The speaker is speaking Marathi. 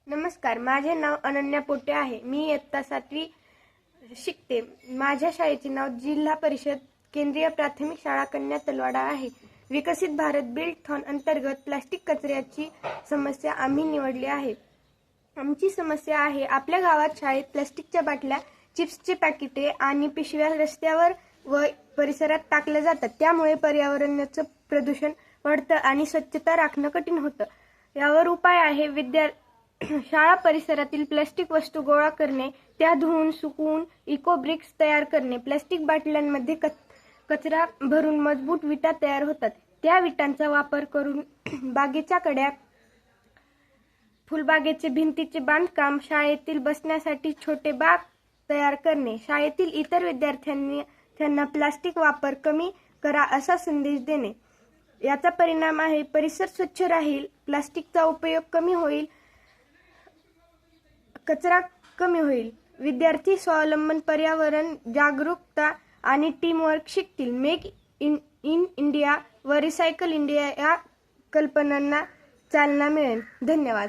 नमस्कार, माझे नाव अनन्या पोटे आहे। मी इयत्ता 7वी शिकते। माझ्या शाळेचे नाव जिल्हा परिषद केंद्रीय प्राथमिक शाळा कन्या तलवाडा आहे। विकसित भारत बिल्डथॉन अंतर्गत प्लास्टिक कचऱ्याची समस्या आम्ही निवडली आहे। आमची समस्या आहे, आपल्या गावात शाळेत प्लास्टिकच्या बाटल्या, चिप्सचे पॅकेटे आणि पिशव्या रस्त्यावर व परिसरात टाकल्या जातात। त्यामुळे पर्यावरणाचं प्रदूषण वाढतं आणि स्वच्छता राखणं कठीण होतं। यावर उपाय आहे शाळा परिसरातील प्लास्टिक वस्तू गोळा करणे, त्या धुवून सुकवून इको ब्रिक्स तयार करणे। प्लास्टिक बाटल्यांमध्ये कचरा भरून मजबूत विटा तयार होतात। त्या विटांचा वापर करून बागेच्या कड्या, फुलबागेचे भिंतीचे बांधकाम, शाळेतील बसण्यासाठी छोटे बाग तयार करणे। शाळेतील इतर विद्यार्थ्यांना प्लास्टिक वापर कमी करा असा संदेश देणे। याचा परिणाम आहे, परिसर स्वच्छ राहील, प्लास्टिकचा उपयोग कमी होईल, कचरा कमी होईल। विद्यार्थी स्वावलंबन, पर्यावरण जागरूकता आणि टीमवर्क शिकतील। मेक इन इंडिया व रिसायकल इंडिया या कल्पनांना चालना मिळेल। धन्यवाद।